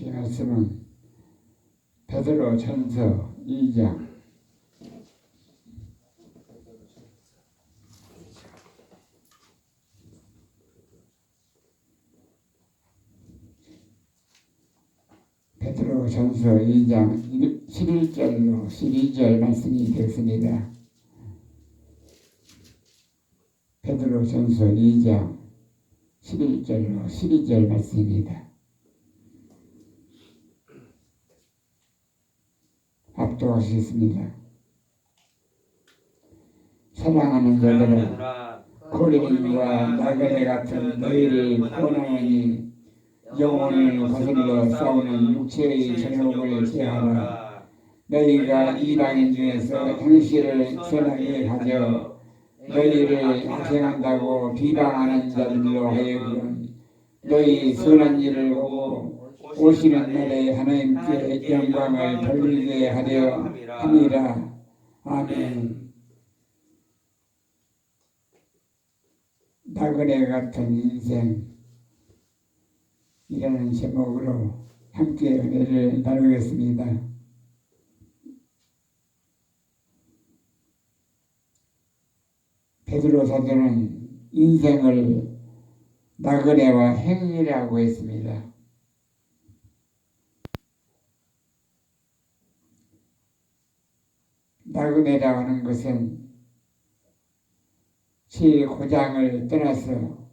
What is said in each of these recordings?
주신 말씀은 베드로 전서 2장 베드로 전서 2장 11절로 12절 말씀이 되었습니다. 베드로 전서 2장 11절로 12절 말씀입니다. 압도하시겠습니다. 사랑하는 자들아, 고린과 나그네 같은 너희를 권하노니 영혼을 거슬러 싸우는 육체의 정욕을 제하라. 너희가 이방인 중에서 행실을 선하게 가져 너희를 악행한다고 비방하는 자들로 하여금 너희 선한 일을 보고 오시는 날에 하나님께 영광을 돌리게 하려 함이라. 아멘. 나그네 같은 인생, 이라는 제목으로 함께 은혜를 나누겠습니다. 베드로 사도는 인생을 나그네와 행위라고 했습니다. 나그네라고 하는 것은 제 고장을 떠나서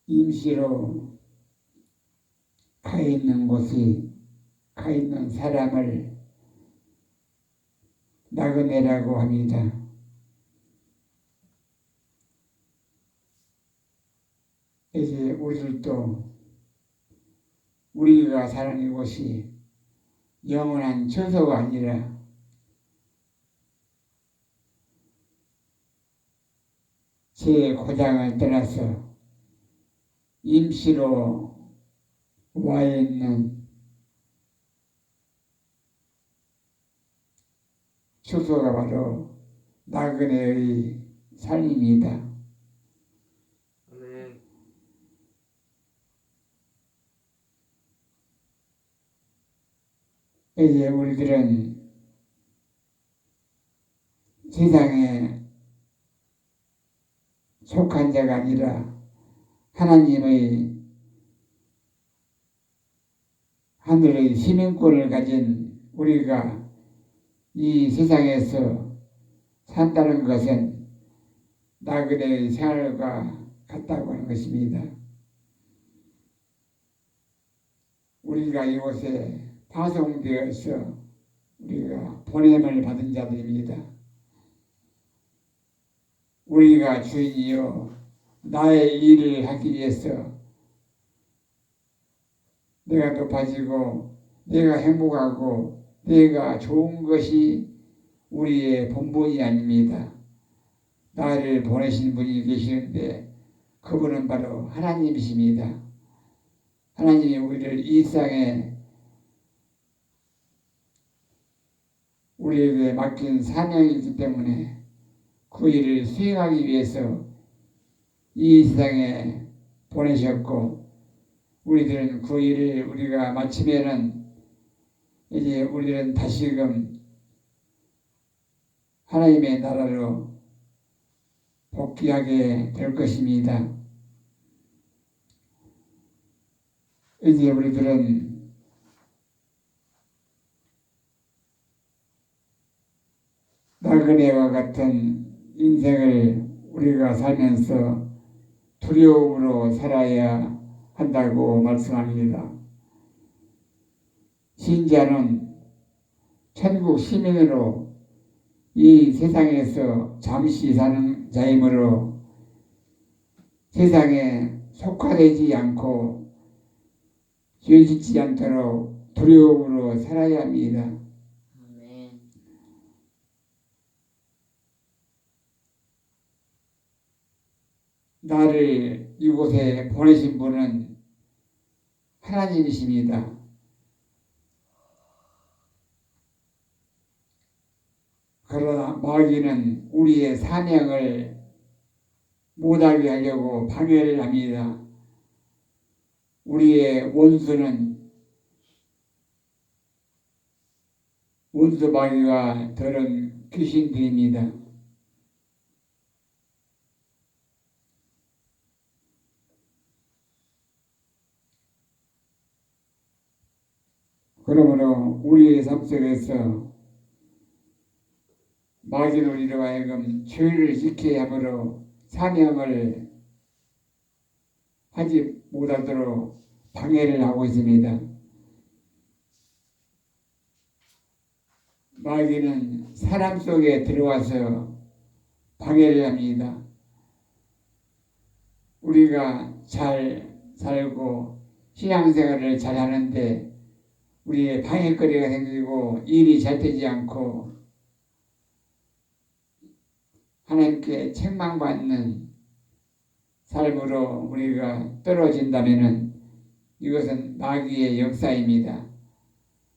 임시로 가 있는 곳이 가 있는 사람을 나그네라고 합니다. 이제 우리들도 우리가 사는 이곳이 영원한 처소가 아니라 제 고장을 떠나서 임시로 와 있는 처소가 바로 나그네의 삶입니다. 이제 우리들은 세상에 속한 자가 아니라 하나님의 하늘의 시민권을 가진 우리가 이 세상에서 산다는 것은 나그네의 생활과 같다고 하는 것입니다. 우리가 이곳에 파송되어서 우리가 보냄을 받은 자들입니다. 우리가 주인이여 나의 일을 하기 위해서 내가 높아지고 내가 행복하고 내가 좋은 것이 우리의 본분이 아닙니다. 나를 보내신 분이 계시는데 그분은 바로 하나님이십니다. 하나님이 우리를 이 세상에 우리에게 맡긴 사명이기 때문에 그 일을 수행하기 위해서 이 세상에 보내셨고, 우리들은 그 일을 우리가 마치면은 이제 우리들은 다시금 하나님의 나라로 복귀하게 될 것입니다. 이제 우리들은 나그네와 같은 인생을 우리가 살면서 두려움으로 살아야 한다고 말씀합니다. 신자는 천국 시민으로 이 세상에서 잠시 사는 자이므로 세상에 속화되지 않고 죄짓지 않도록 두려움으로 살아야 합니다. 나를 이곳에 보내신 분은 하나님이십니다. 그러나 마귀는 우리의 사명을 못하게 하려고 방해를 합니다. 우리의 원수 마귀가 들은 귀신들입니다. 그러므로 우리의 삶 속에서 마귀는 우리로 하여금 죄를 지켜야 하므로 사명을 하지 못하도록 방해를 하고 있습니다. 마귀는 사람 속에 들어와서 방해를 합니다. 우리가 잘 살고 신앙생활을 잘 하는데 우리의 방해거리가 생기고 일이 잘 되지 않고 하나님께 책망받는 삶으로 우리가 떨어진다면 이것은 마귀의 역사입니다.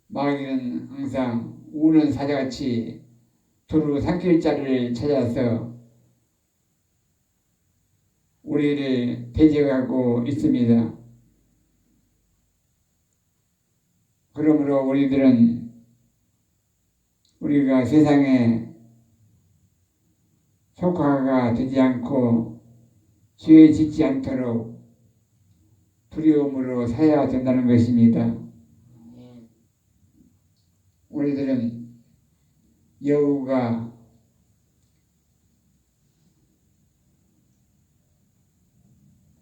마귀는 항상 우는 사자같이 두루 삼킬 자를 찾아서 우리를 대적하고 있습니다. 그러므로 우리가 세상에 속화가 되지 않고 죄에 짓지 않도록 두려움으로 살아야 된다는 것입니다. 우리들은 여우가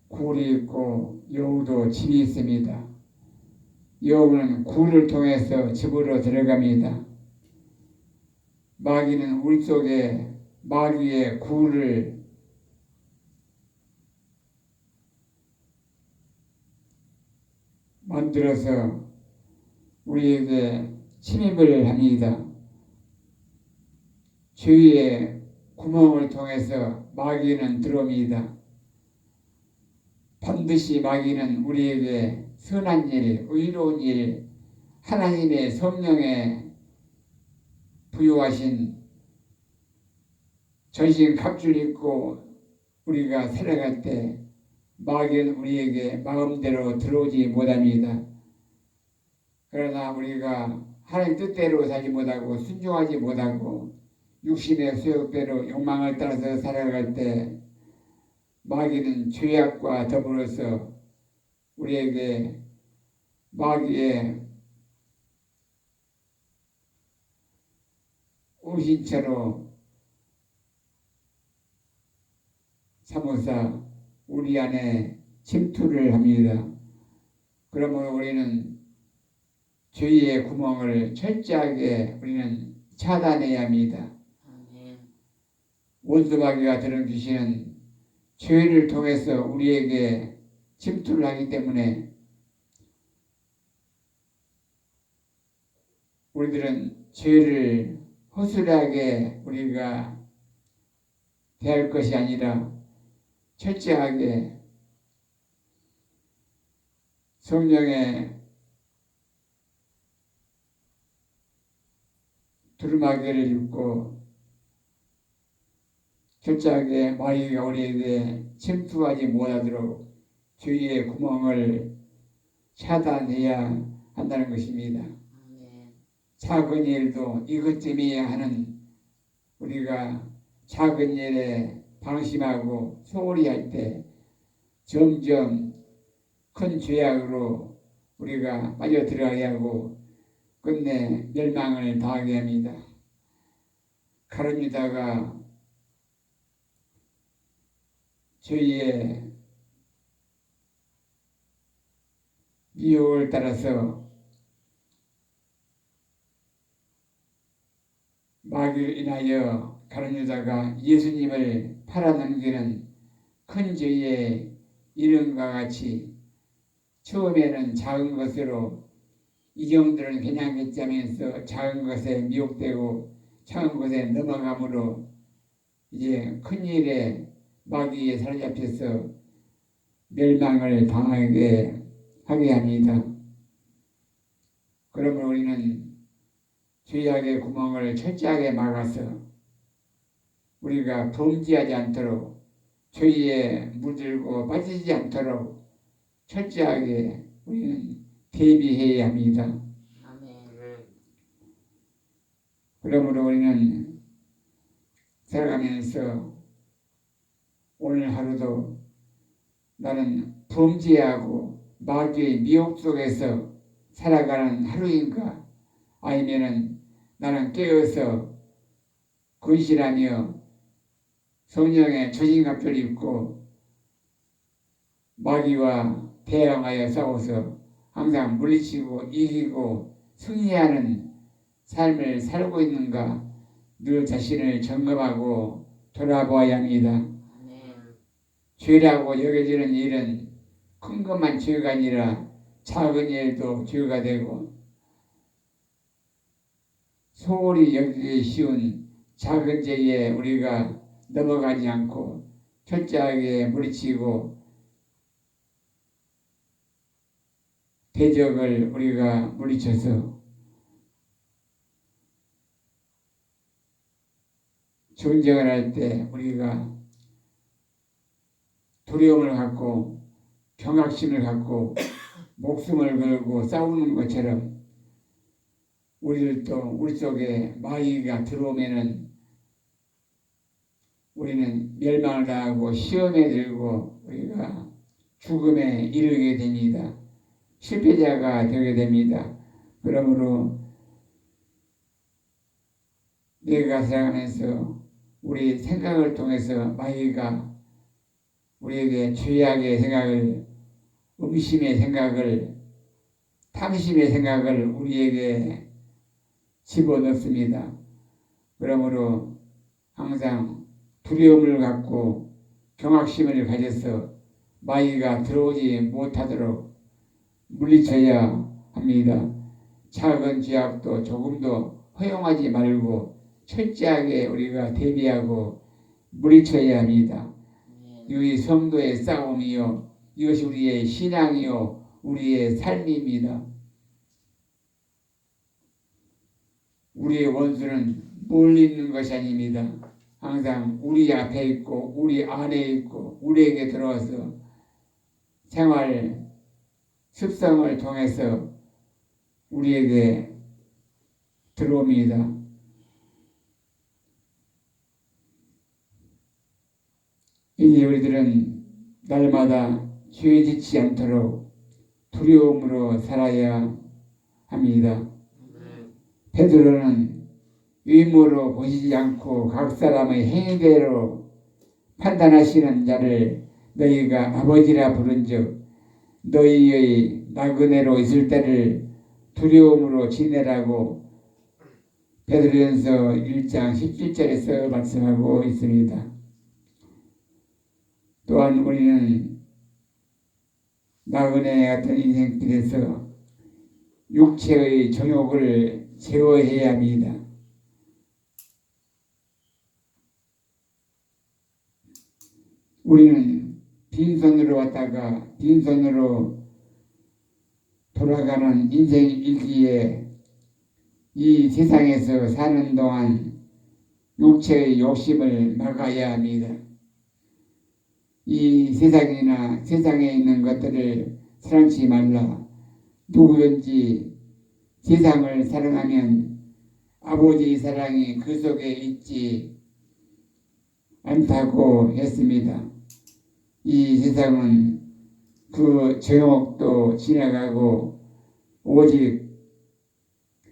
굴이 있고 여우도 집이 있습니다. 여우는 굴을 통해서 집으로 들어갑니다. 마귀는 우리 속에 마귀의 굴을 만들어서 우리에게 침입을 합니다. 죄의 구멍을 통해서 마귀는 들어옵니다. 반드시 마귀는 우리에게 선한 일, 의로운 일, 하나님의 성령에 부여하신 전신 갑줄 입고 우리가 살아갈 때 마귀는 우리에게 마음대로 들어오지 못합니다. 그러나 우리가 하나님 뜻대로 살지 못하고 순종하지 못하고 육신의 수욕대로 욕망을 따라서 살아갈 때 마귀는 죄악과 더불어서 우리에게 마귀의 우신처로 삼어서 우리 안에 침투를 합니다. 그러므로 우리는 죄의 구멍을 철저하게 우리는 차단해야 합니다. 원수 마귀가 들은 귀신은 죄를 통해서 우리에게 침투를 하기 때문에 우리들은 죄를 허술하게 우리가 대할 것이 아니라 철저하게 성령의 두루마기를 입고 철저하게 마귀가 우리에게 침투하지 못하도록 죄의 구멍을 차단해야 한다는 것입니다. 작은 일도 이것쯤이야 하는 우리가 작은 일에 방심하고 소홀히 할 때 점점 큰 죄악으로 우리가 빠져들어가야 하고 끝내 멸망을 당하게 합니다. 가룟 유다가 죄의 미혹을 따라서 마귀를 인하여 가룟 유다가 예수님을 팔아넘기는 큰 죄의 이름과 같이 처음에는 작은 것으로 이 정도는 괜찮겠지 하면서 작은 것에 미혹되고 작은 것에 넘어감으로 이제 큰 일에 마귀에 사로잡혀서 멸망을 당하게 하게 합니다. 그러므로 우리는 죄악의 구멍을 철저하게 막아서 우리가 범죄하지 않도록 죄에 물들고 빠지지 않도록 철저하게 우리는 대비해야 합니다. 아멘. 그러므로 우리는 살아가면서 오늘 하루도 나는 범죄하고 마귀의 미혹 속에서 살아가는 하루인가, 아니면은 나는 깨어서 근실하며 성령의 초신갑주를 입고 마귀와 대항하여 싸워서 항상 물리치고 이기고 승리하는 삶을 살고 있는가, 늘 자신을 점검하고 돌아보아야 합니다. 아멘. 죄라고 여겨지는 일은 큰 것만 죄가 아니라 작은 일도 죄가 되고, 소홀히 여기기 쉬운 작은 죄에 우리가 넘어가지 않고 철저하게 물리치고 대적을 우리가 물리쳐서 전쟁을 할 때 우리가 두려움을 갖고 경각심을 갖고 목숨을 걸고 싸우는 것처럼 우리들도 우리 속에 마귀가 들어오면은 우리는 멸망을 당하고 시험에 들고 우리가 죽음에 이르게 됩니다. 실패자가 되게 됩니다. 그러므로 내가 살아가면서 우리 생각을 통해서 마귀가 우리에게 죄악의 생각을, 음심의 생각을, 탐심의 생각을 우리에게 집어넣습니다. 그러므로 항상 두려움을 갖고 경각심을 가져서 마귀가 들어오지 못하도록 물리쳐야 합니다. 작은 죄악도 조금도 허용하지 말고 철저하게 우리가 대비하고 물리쳐야 합니다. 이것이 성도의 싸움이요, 이것이 우리의 신앙이요, 우리의 삶입니다. 우리의 원수는 멀리 있는 것이 아닙니다. 항상 우리 앞에 있고 우리 안에 있고 우리에게 들어와서 생활 습성을 통해서 우리에게 들어옵니다. 이제 우리들은 날마다 죄에 지치지 않도록 두려움으로 살아야 합니다. 베드로는 의무로 보시지 않고 각 사람의 행위대로 판단하시는 자를 너희가 아버지라 부른즉 너희의 나그네로 있을 때를 두려움으로 지내라고 베드로전서 1장 17절에서 말씀하고 있습니다. 또한 우리는 나그네 같은 인생길에서 육체의 정욕을 제어해야 합니다. 우리는 빈손으로 왔다가 빈손으로 돌아가는 인생이기에 이 세상에서 사는 동안 육체의 욕심을 막아야 합니다. 이 세상이나 세상에 있는 것들을 사랑치 말라. 누구든지 세상을 사랑하면 아버지의 사랑이 그 속에 있지 않다고 했습니다. 이 세상은 그 정욕도 지나가고 오직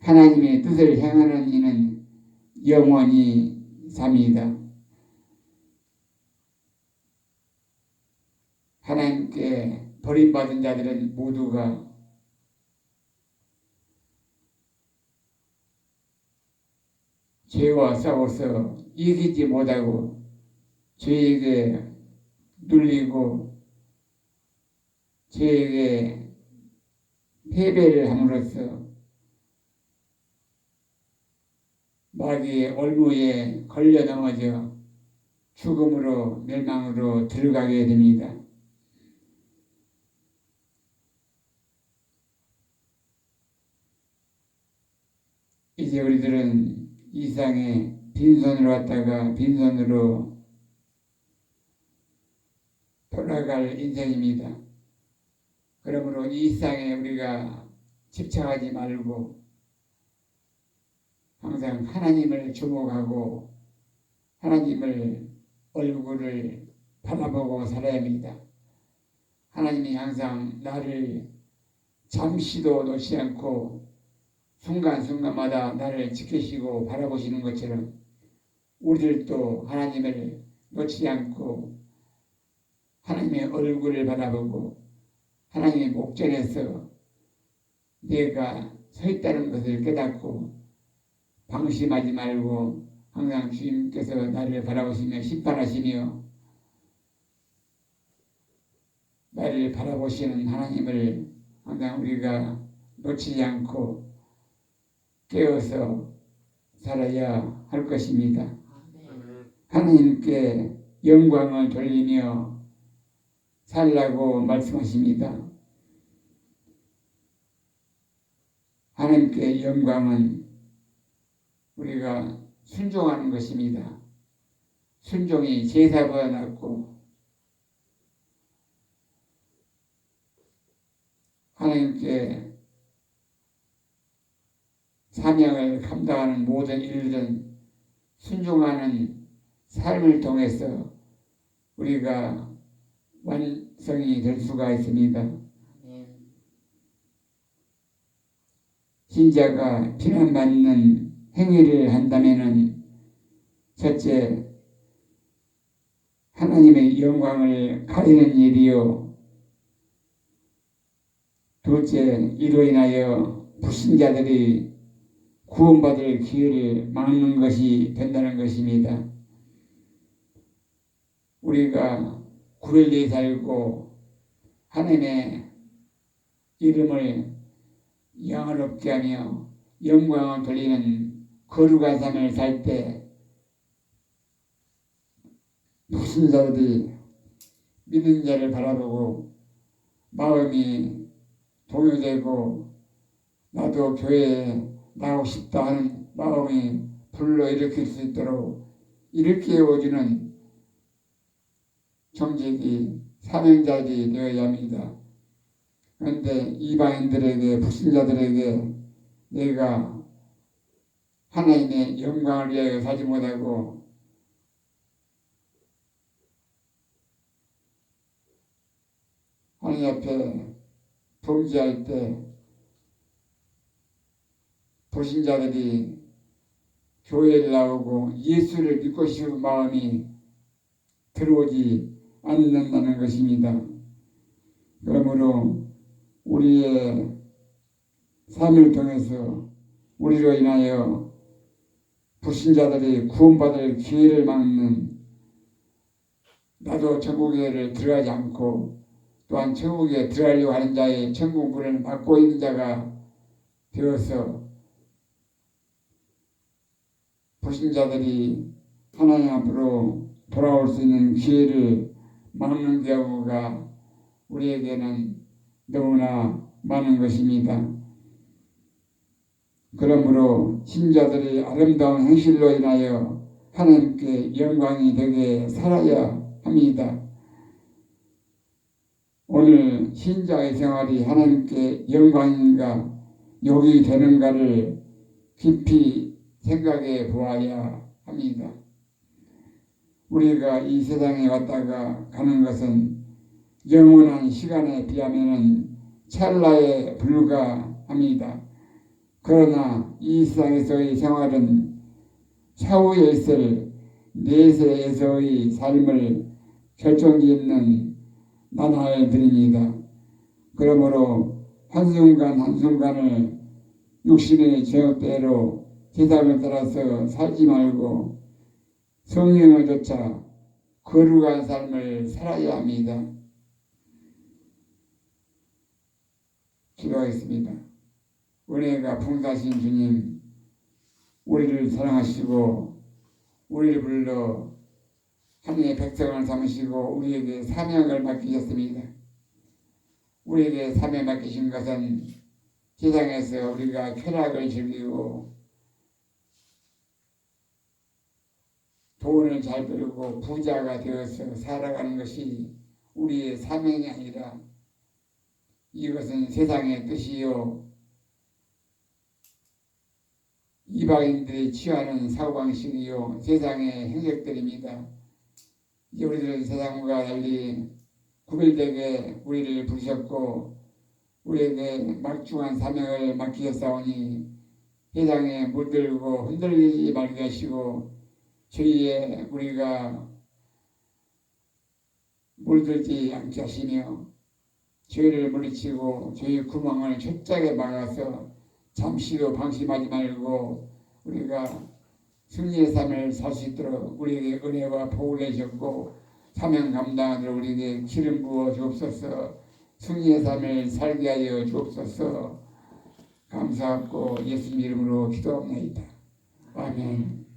하나님의 뜻을 행하는 이는 영원히 삽니다. 하나님께 버림받은 자들은 모두가 죄와 싸워서 이기지 못하고 죄에게 눌리고 죄에게 패배를 함으로써 마귀의 올무에 걸려 넘어져 죽음으로 멸망으로 들어가게 됩니다. 이제 우리들은 이 세상에 빈손으로 왔다가 빈손으로 돌아갈 인생입니다. 그러므로 이 세상에 우리가 집착하지 말고 항상 하나님을 주목하고 하나님을 얼굴을 바라보고 살아야 합니다. 하나님이 항상 나를 잠시도 놓지 않고 순간순간마다 나를 지키시고 바라보시는 것처럼 우리들도 하나님을 놓지 않고 하나님의 얼굴을 바라보고 하나님의 목전에서 내가 서 있다는 것을 깨닫고 방심하지 말고 항상 주님께서 나를 바라보시며 심판하시며 나를 바라보시는 하나님을 항상 우리가 놓치지 않고 깨어서 살아야 할 것입니다. 아멘. 하나님께 영광을 돌리며 살라고 말씀하십니다. 하나님께 영광은 우리가 순종하는 것입니다. 순종이 제사보다 낫고 하나님께 사명을 감당하는 모든 일들은 순종하는 삶을 통해서 우리가 완성이 될 수가 있습니다. 아멘. 신자가 비난받는 행위를 한다면은 첫째, 하나님의 영광을 가리는 일이요. 둘째, 이로 인하여 불신자들이 구원받을 기회를 막는 것이 된다는 것입니다. 우리가 구별되어 살고 하나님의 이름을 영화롭게 하며 영광을 돌리는 거룩한 삶을 살 때 불신자들이 믿는 자를 바라보고 마음이 동요되고 나도 교회에 나오고 싶다 하는 마음이 불러일으킬 수 있도록 일깨워주는 정직이 사명자들이 되어야 합니다. 그런데 이방인들에게 불신자들에게 내가 하나님의 영광을 위하여 살지 못하고 하나님 앞에 범죄할 때 불신자들이 교회를 나오고 예수를 믿고 싶은 마음이 들어오지 않는다는 것입니다. 그러므로 우리의 삶을 통해서 우리로 인하여 불신자들이 구원받을 기회를 막는 나도 천국에 들어가지 않고 또한 천국에 들어가려고 하는 자의 천국 문을 막고 있는 자가 되어서 불신자들이 하나님 앞으로 돌아올 수 있는 기회를 막는 경우가 우리에게는 너무나 많은 것입니다. 그러므로 신자들이 아름다운 행실로 인하여 하나님께 영광이 되게 살아야 합니다. 오늘 신자의 생활이 하나님께 영광인가 욕이 되는가를 깊이 생각해 보아야 합니다. 우리가 이 세상에 왔다가 가는 것은 영원한 시간에 비하면 찰나에 불과합니다. 그러나 이 세상에서의 생활은 차후에 있을 내세에서의 삶을 결정짓는 나날들입니다. 그러므로 한순간 한순간을 육신의 제멋대로 세상을 따라서 살지 말고 성령을 쫓아 거룩한 삶을 살아야 합니다. 기도하겠습니다. 은혜가 풍성하신 주님, 우리를 사랑하시고 우리를 불러 하나님의 백성을 삼으시고 우리에게 사명을 맡기셨습니다. 우리에게 사명 맡기신 것은 세상에서 우리가 쾌락을 즐기고 돈을 잘 벌고 부자가 되어서 살아가는 것이 우리의 사명이 아니라 이것은 세상의 뜻이요 이방인들이 취하는 사고방식이요 세상의 행색들입니다. 이제 우리들은 세상과 달리 구별되게 우리를 부르셨고 우리에게 막중한 사명을 맡기셨사오니 세상에 물들고 흔들리지 말게 하시고 죄에 우리가 물들지 않게 하시며 죄를 물리치고 죄의 구멍을 철저하게 막아서 잠시도 방심하지 말고 우리가 승리의 삶을 살 수 있도록 우리에게 은혜와 복을 내셨고 사명 감당하도록 우리에게 기름 부어 주옵소서. 승리의 삶을 살게 하여 주옵소서. 감사하고 예수님 이름으로 기도합니다. 아멘.